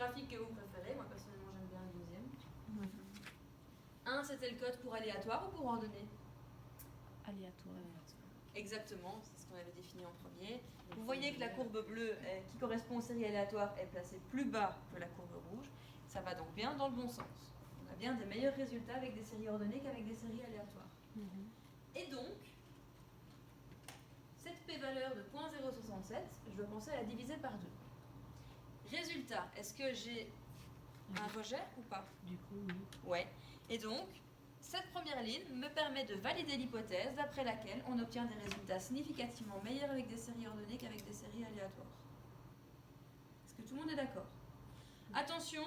graphique que vous préférez. Moi, personnellement, j'aime bien le deuxième. 1, c'était le code pour aléatoire ou pour ordonnée? Aléatoire. Exactement, c'est ce qu'on avait défini en premier. Vous voyez que la courbe bleue qui correspond aux séries aléatoires est placée plus bas que la courbe rouge. Ça va donc bien dans le bon sens. On a bien des meilleurs résultats avec des séries ordonnées qu'avec des séries aléatoires. Et donc, cette p-valeur de 0.067, je dois penser à la diviser par 2. Résultat, est-ce que j'ai un rejet ou pas? Du coup, oui. Ouais. Et donc, cette première ligne me permet de valider l'hypothèse d'après laquelle on obtient des résultats significativement meilleurs avec des séries ordonnées qu'avec des séries aléatoires. Est-ce que tout le monde est d'accord? Attention,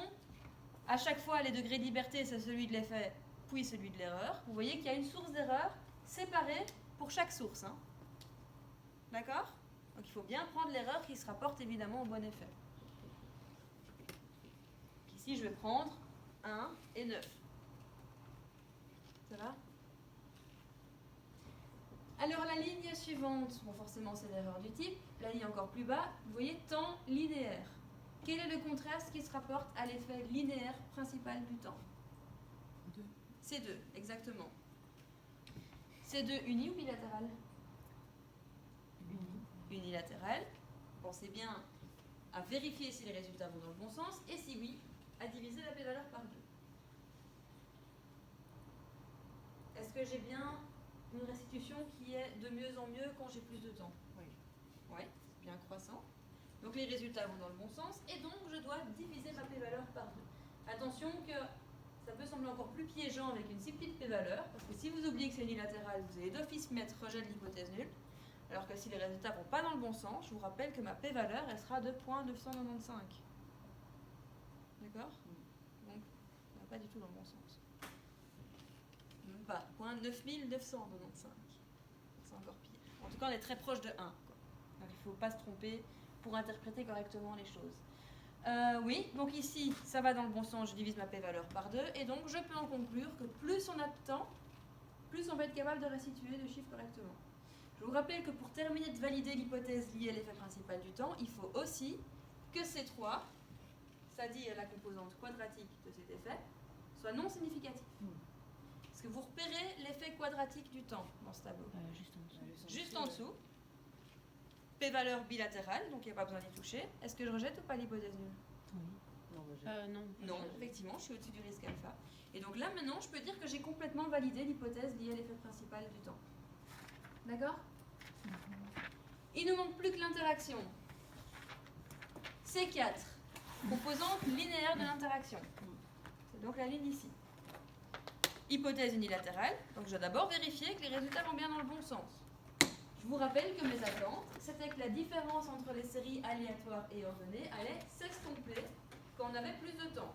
à chaque fois, les degrés de liberté, c'est celui de l'effet, puis celui de l'erreur. Vous voyez qu'il y a une source d'erreur séparée pour chaque source. Hein. D'accord? Donc il faut bien prendre l'erreur qui se rapporte évidemment au bon effet. Ici, je vais prendre 1 et 9. Ça va? Alors la ligne suivante, bon forcément c'est l'erreur du type, la ligne encore plus bas, vous voyez temps linéaire. Quel est le contraste qui se rapporte à l'effet linéaire principal du temps? 2. C'est 2, exactement. C'est 2 uni ou bilatéral? Unilatéral. Pensez bien à vérifier si les résultats vont dans le bon sens, et si oui, à diviser la p-valeur par 2. Est-ce que j'ai bien une restitution qui est de mieux en mieux quand j'ai plus de temps? Oui. Oui, c'est bien croissant. Donc les résultats vont dans le bon sens, et donc je dois diviser ma p-valeur par 2. Attention que ça peut sembler encore plus piégeant avec une si petite p-valeur, parce que si vous oubliez que c'est unilatéral, vous allez d'office mettre rejet de l'hypothèse nulle, alors que si les résultats ne vont pas dans le bon sens, je vous rappelle que ma p-valeur, elle sera de 0.995. D'accord? Donc, ça va pas du tout dans le bon sens. Même pas, 0.9995. C'est encore pire. En tout cas, on est très proche de 1. Quoi. Donc, il ne faut pas se tromper pour interpréter correctement les choses. Oui, donc ici, ça va dans le bon sens, je divise ma p-valeur par 2, et donc je peux en conclure que plus on a de temps, plus on va être capable de restituer le chiffre correctement. Je vous rappelle que pour terminer de valider l'hypothèse liée à l'effet principal du temps, il faut aussi que C3, c'est-à-dire la composante quadratique de cet effet, soit non significatif. Est-ce que vous repérez l'effet quadratique du temps dans ce tableau? Juste en dessous. Juste en dessous. P-valeur bilatérale, donc il n'y a pas besoin d'y toucher. Est-ce que je rejette ou pas l'hypothèse nulle? Oui. Non. Non, effectivement, je suis au-dessus du risque alpha. Et donc là, maintenant, je peux dire que j'ai complètement validé l'hypothèse liée à l'effet principal du temps. D'accord? Il ne manque plus que l'interaction. C4, composante linéaire de l'interaction. C'est donc la ligne ici. Hypothèse unilatérale, donc je dois d'abord vérifier que les résultats vont bien dans le bon sens. Je vous rappelle que mes attentes, c'était que la différence entre les séries aléatoires et ordonnées allait s'estomper quand on avait plus de temps.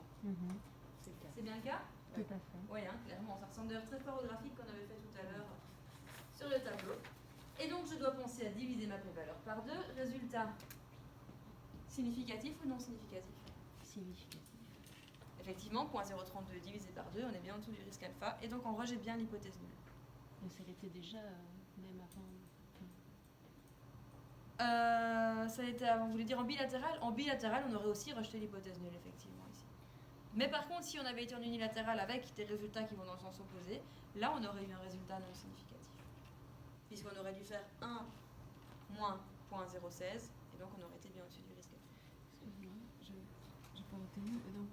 C'est bien le cas? Tout à fait. Oui, hein, clairement, ça ressemble d'ailleurs très fort au graphique qu'on avait fait tout à l'heure sur le tableau. Et donc je dois penser à diviser ma p-valeur par 2. Résultat significatif ou non significatif? Significatif. Effectivement, 0.032 divisé par 2, on est bien en dessous du risque alpha, et donc on rejette bien l'hypothèse nulle. Mais ça l'était déjà, même avant. Ça a été avant, vous voulez dire en bilatéral? En bilatéral, on aurait aussi rejeté l'hypothèse nulle, effectivement, ici. Mais par contre, si on avait été en unilatéral avec des résultats qui vont dans le sens opposé, là, on aurait eu un résultat non significatif. Puisqu'on aurait dû faire 1 moins 0.016, et donc on aurait été bien au-dessus du risque. Excuse-moi, j'ai pas retenu. Et donc,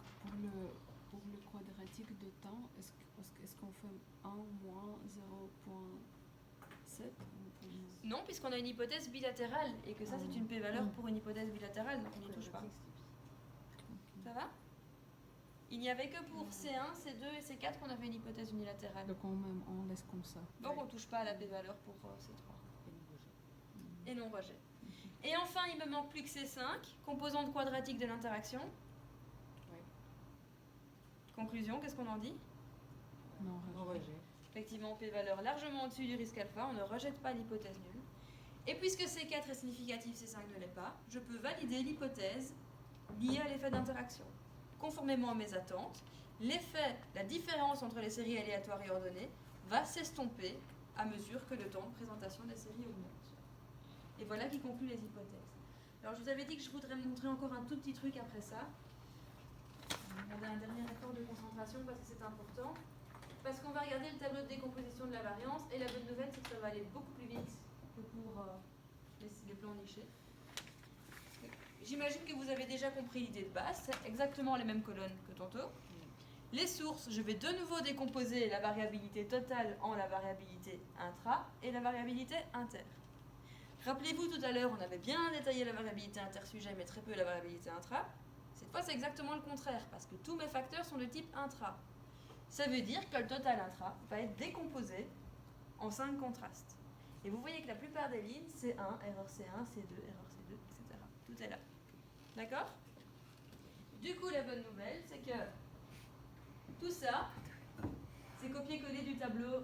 pour le quadratique de temps, est-ce qu'on fait 1 moins 0.7 Non, puisqu'on a une hypothèse bilatérale, et que ça, c'est une p-valeur pour une hypothèse bilatérale, donc on n'y touche pas. Ça va? Il n'y avait que pour C1, C2 et C4 qu'on avait une hypothèse unilatérale. Donc on laisse comme ça. Donc on ne touche pas à la p-valeur pour C3. Et non rejet. Et enfin, il me manque plus que C5, composante quadratique de l'interaction. Conclusion, qu'est-ce qu'on en dit? Non, rejet. Effectivement, p-valeur largement au-dessus du risque alpha, on ne rejette pas l'hypothèse nulle. Et puisque C4 est significatif, C5 ne l'est pas, je peux valider l'hypothèse liée à l'effet d'interaction. Conformément à mes attentes, l'effet, la différence entre les séries aléatoires et ordonnées va s'estomper à mesure que le temps de présentation des séries augmente. Et voilà qui conclut les hypothèses. Alors je vous avais dit que je voudrais montrer encore un tout petit truc après ça. regarder un dernier effort de concentration parce que c'est important. Parce qu'on va regarder le tableau de décomposition de la variance et la bonne nouvelle c'est que ça va aller beaucoup plus vite que pour les plans nichés. J'imagine que vous avez déjà compris l'idée de base, c'est exactement les mêmes colonnes que tantôt. Les sources, je vais de nouveau décomposer la variabilité totale en la variabilité intra et la variabilité inter. Rappelez-vous tout à l'heure, on avait bien détaillé la variabilité intersujet mais très peu la variabilité intra. Cette fois c'est exactement le contraire parce que tous mes facteurs sont de type intra. Ça veut dire que le total intra va être décomposé en 5 contrastes. Et vous voyez que la plupart des lignes, C1, erreur C1, C2, erreur C2, etc. Tout est là. D'accord? Du coup, la bonne nouvelle, c'est que tout ça, c'est copier-coller du tableau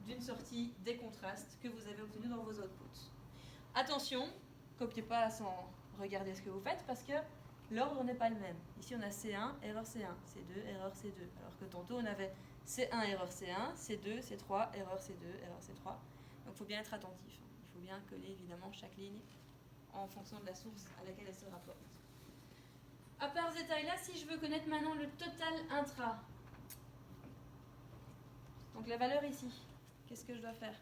d'une sortie des contrastes que vous avez obtenu dans vos outputs. Attention, copiez pas sans regarder ce que vous faites parce que l'ordre n'est pas le même. Ici, on a C1, erreur C1, C2, erreur C2. Alors que tantôt, on avait C1, erreur C1, C2, C3, erreur C2, erreur C3. Donc, il faut bien être attentif. Il faut bien coller, évidemment, chaque ligne en fonction de la source à laquelle elle se rapporte. À part ce détail-là, si je veux connaître maintenant le total intra, donc la valeur ici, qu'est-ce que je dois faire?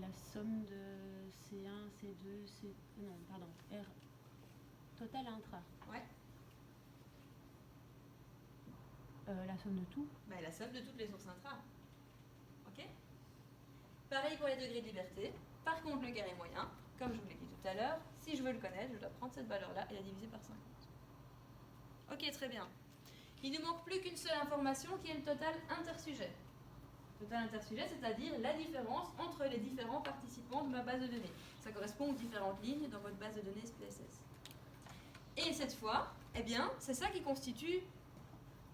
La somme de C1, C2, C... Non, pardon, R... Total intra. Ouais. La somme de tout. Ben, la somme de toutes les sources intra. Ok? Pareil pour les degrés de liberté. Par contre, le carré moyen, comme je vous l'ai dit tout à l'heure, si je veux le connaître, je dois prendre cette valeur-là et la diviser par 50. Ok, très bien. Il ne manque plus qu'une seule information qui est le total intersujet. Total intersujet, c'est-à-dire la différence entre les différents participants de ma base de données. Ça correspond aux différentes lignes dans votre base de données SPSS. Et cette fois, eh bien, c'est ça qui constitue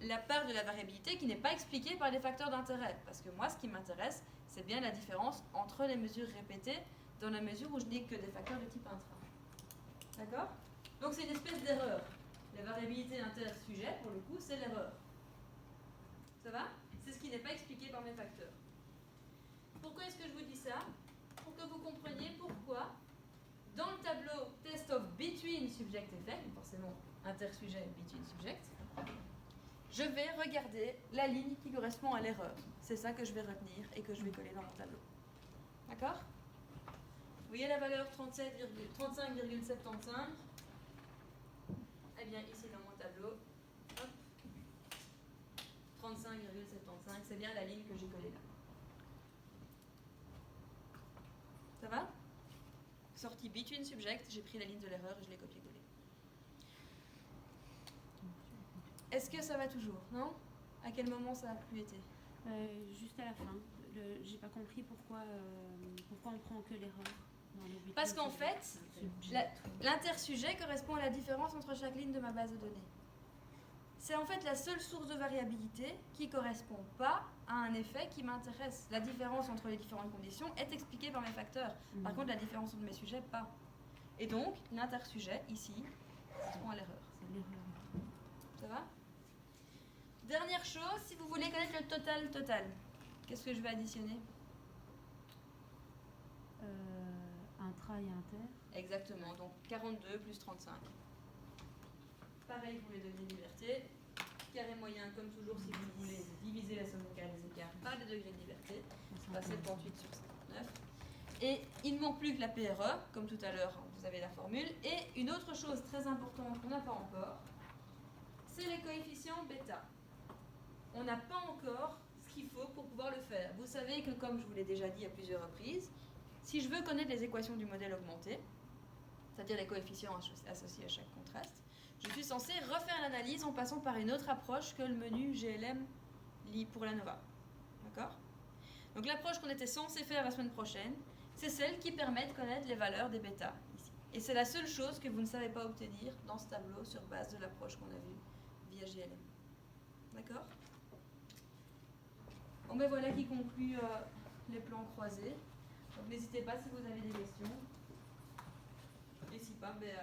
la part de la variabilité qui n'est pas expliquée par les facteurs d'intérêt. Parce que moi, ce qui m'intéresse, c'est bien la différence entre les mesures répétées dans la mesure où je n'ai que des facteurs de type intra. D'accord? Donc c'est une espèce d'erreur. La variabilité inter-sujet, pour le coup, c'est l'erreur. Ça va? C'est ce qui n'est pas expliqué par mes facteurs. Pourquoi est-ce que je vous dis ça? Pour que vous compreniez pourquoi, dans le tableau test of between subject effect, forcément intersujet between subject, je vais regarder la ligne qui correspond à l'erreur. C'est ça que je vais retenir et que je vais coller dans mon tableau. D'accord? Vous voyez la valeur 35,75? Eh bien, ici dans mon tableau, 35,75, c'est bien la ligne que j'ai collée là. Ça va? Sortie between subject, j'ai pris la ligne de l'erreur et je l'ai copié-collé. Est-ce que ça va toujours? Non? À quel moment ça a plus été? Juste à la fin. J'ai pas compris pourquoi on prend que l'erreur. Parce qu'en fait, l'intersujet correspond à la différence entre chaque ligne de ma base de données. C'est en fait la seule source de variabilité qui ne correspond pas à un effet qui m'intéresse. La différence entre les différentes conditions est expliquée par mes facteurs. Par contre, la différence entre mes sujets, pas. Et donc, l'intersujet, ici, correspond à l'erreur. C'est l'erreur. Ça va? Dernière chose, si vous voulez connaître le total, qu'est-ce que je vais additionner? Intra et inter. Exactement, donc 42 plus 35. Pareil pour les degrés de liberté. Carré moyen, comme toujours, si vous voulez diviser la somme des carrés des écarts par les degrés de liberté. Ça, 78 sur 59. Et il ne manque plus que la PRE, comme tout à l'heure, vous avez la formule. Et une autre chose très importante qu'on n'a pas encore, c'est les coefficients bêta. On n'a pas encore ce qu'il faut pour pouvoir le faire. Vous savez que, comme je vous l'ai déjà dit à plusieurs reprises, si je veux connaître les équations du modèle augmenté, c'est-à-dire les coefficients associés à chaque contraste, je suis censée refaire l'analyse en passant par une autre approche que le menu GLM pour la Nova. D'accord? Donc l'approche qu'on était censé faire la semaine prochaine, c'est celle qui permet de connaître les valeurs des bêta ici. Et c'est la seule chose que vous ne savez pas obtenir dans ce tableau sur base de l'approche qu'on a vue via GLM. D'accord? Bon ben voilà qui conclut les plans croisés. Donc n'hésitez pas si vous avez des questions. Et si pas, ben,